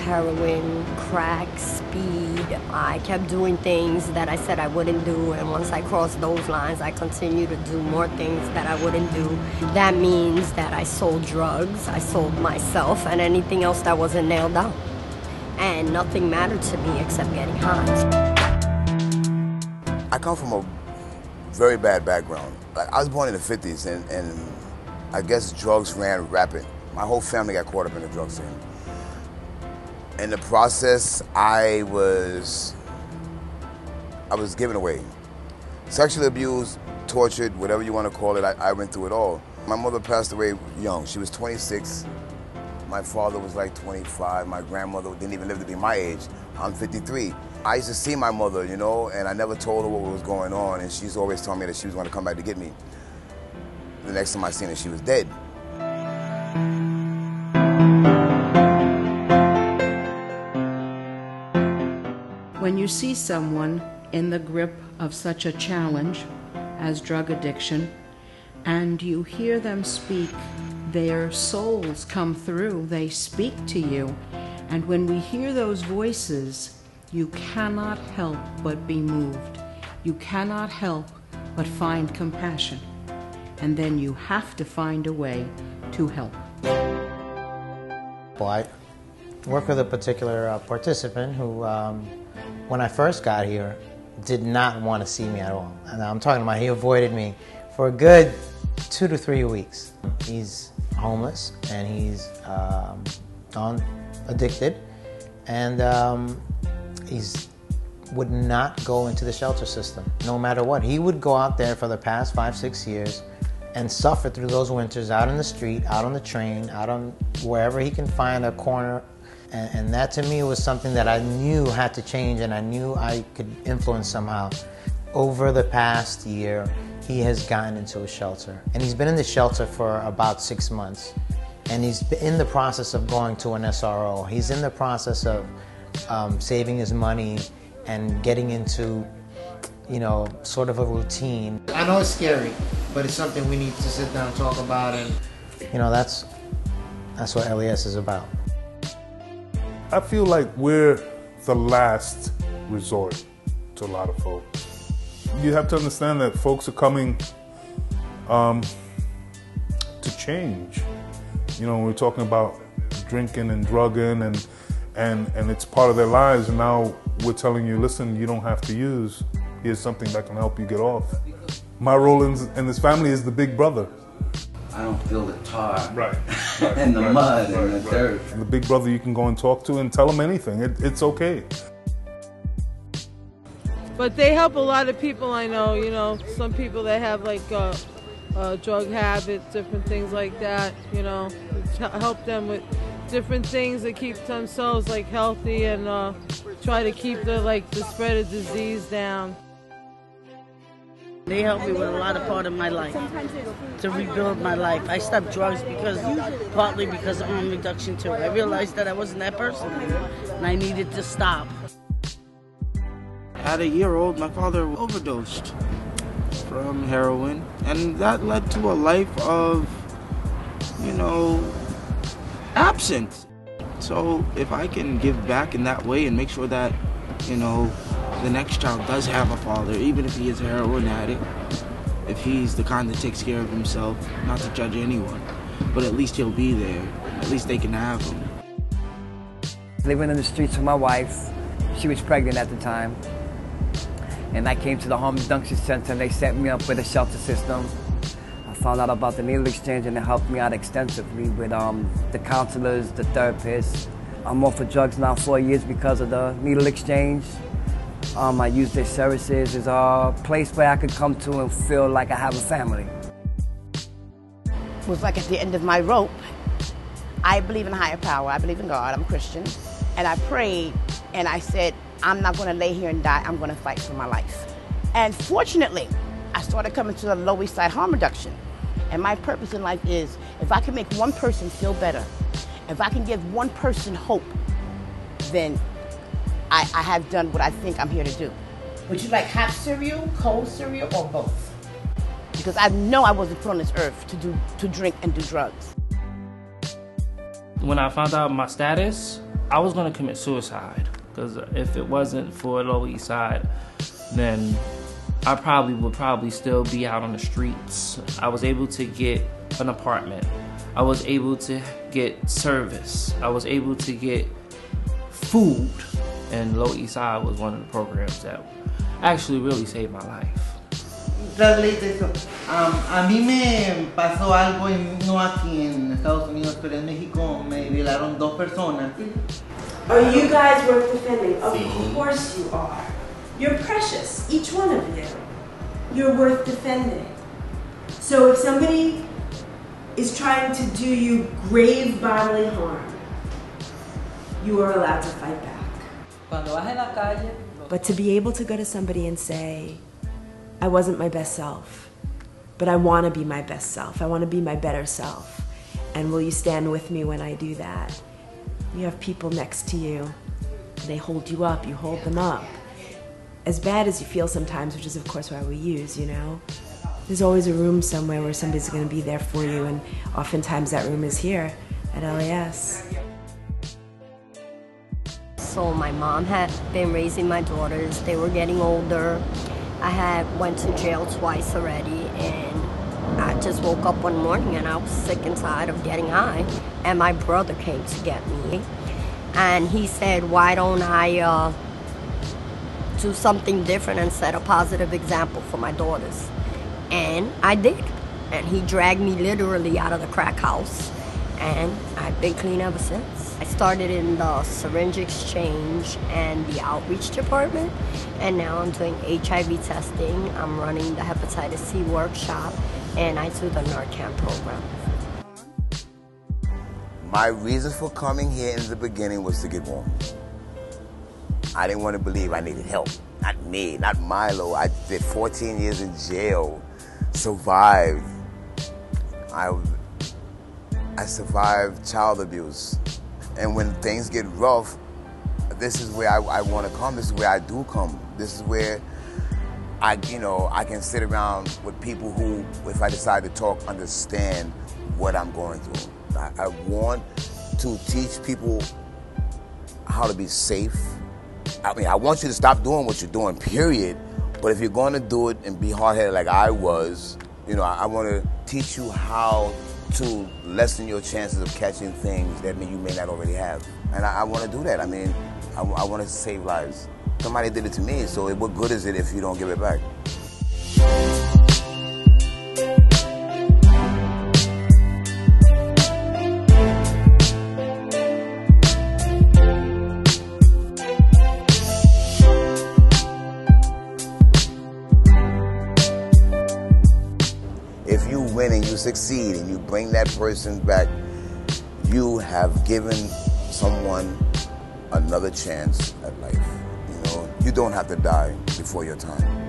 heroin, crack, speed. I kept doing things that I said I wouldn't do, and once I crossed those lines, I continued to do more things that I wouldn't do. That means that I sold drugs, I sold myself, and anything else that wasn't nailed down. And nothing mattered to me except getting high. I come from a very bad background. I was born in the 50s, and I guess drugs ran rapid. My whole family got caught up in the drug scene. In the process, I was given away. Sexually abused, tortured, whatever you want to call it, I went through it all. My mother passed away young. She was 26. My father was like 25. My grandmother didn't even live to be my age. I'm 53. I used to see my mother, you know, and I never told her what was going on, and she's always told me that she was going to come back to get me. The next time I seen her, she was dead. When you see someone in the grip of such a challenge as drug addiction, and you hear them speak, their souls come through, they speak to you, and when we hear those voices, you cannot help but be moved. You cannot help but find compassion, and then you have to find a way to help. Well, I work with a particular participant who, when I first got here, did not want to see me at all. And I'm talking about he avoided me for a good 2 to 3 weeks. He's homeless and he's addicted, and he's would not go into the shelter system, no matter what. He would go out there for the past 5, 6 years and suffer through those winters out in the street, out on the train, out on wherever he can find a corner. And that to me was something that I knew had to change, and I knew I could influence somehow. Over the past year, he has gotten into a shelter, and he's been in the shelter for about 6 months, and he's in the process of going to an SRO. He's in the process of saving his money and getting into, you know, sort of a routine. I know it's scary, but it's something we need to sit down and talk about, and you know, that's what LES is about. I feel like we're the last resort to a lot of folks. You have to understand that folks are coming to change. You know, we're talking about drinking and drugging, and it's part of their lives, and now we're telling you, listen, you don't have to use. Here's something that can help you get off. My role in this family is the big brother. I don't feel the tar right, and the mud and the dirt. And the big brother you can go and talk to and tell him anything. It's okay. But they help a lot of people I know, you know, some people that have like drug habits, different things like that, you know, help them with different things that keep themselves like healthy and try to keep the spread of disease down. They helped me with a lot of part of my life, to rebuild my life. I stopped drugs partly because of harm reduction too. I realized that I wasn't that person anymore, and I needed to stop. At a year old, my father overdosed from heroin, and that led to a life of, you know, absence. So if I can give back in that way and make sure that, you know, the next child does have a father, even if he is a heroin addict, if he's the kind that takes care of himself, not to judge anyone, but at least he'll be there. At least they can have him. Living in the streets with my wife, she was pregnant at the time, and I came to the Harm Reduction Center and they set me up with a shelter system. I found out about the needle exchange and it helped me out extensively with the counselors, the therapists. I'm off of drugs now 4 years because of the needle exchange. I use their services as a place where I could come to and feel like I have a family. It was like at the end of my rope. I believe in a higher power. I believe in God. I'm a Christian. And I prayed and I said, I'm not going to lay here and die. I'm going to fight for my life. And fortunately, I started coming to the Lower East Side harm reduction. And my purpose in life is, if I can make one person feel better, if I can give one person hope, then I have done what I think I'm here to do. Would you like hot cereal, cold cereal, or both? Because I know I wasn't put on this earth to drink and do drugs. When I found out my status, I was gonna commit suicide, because if it wasn't for Lower East Side, then I would still be out on the streets. I was able to get an apartment. I was able to get service. I was able to get food. And Lower East Side was one of the programs that actually really saved my life. Translate eso. A mí me pasó algo no aquí en Estados Unidos, pero en México me violaron 2 personas. Are you guys worth defending? Of course you are. You're precious, each one of you. You're worth defending. So if somebody is trying to do you grave bodily harm, you are allowed to fight back. But to be able to go to somebody and say, I wasn't my best self, but I want to be my best self. I want to be my better self. And will you stand with me when I do that? You have people next to you. They hold you up. You hold them up. As bad as you feel sometimes, which is of course why we use, you know, there's always a room somewhere where somebody's going to be there for you, and oftentimes that room is here at LAS. So my mom had been raising my daughters. They were getting older. I went to jail twice already, and I just woke up one morning and I was sick and tired of getting high. And my brother came to get me, and he said, why don't I do something different and set a positive example for my daughters? And I did. And he dragged me literally out of the crack house, and I've been clean ever since. I started in the syringe exchange and the outreach department, and now I'm doing HIV testing. I'm running the hepatitis C workshop, and I do the Narcan program. My reason for coming here in the beginning was to get warm. I didn't want to believe I needed help. Not me, not Milo. I did 14 years in jail, survived. I survived child abuse. And when things get rough, this is where I want to come. This is where I do come. This is where I can sit around with people who, if I decide to talk, understand what I'm going through. I want to teach people how to be safe. I mean, I want you to stop doing what you're doing, period. But if you're going to do it and be hard-headed like I was, I want to teach you how to lessen your chances of catching things that you may not already have. And I want to do that. I mean, I want to save lives. Somebody did it to me, so what good is it if you don't give it back? If you win and you succeed and you bring that person back, you have given someone another chance at life. You don't have to die before your time.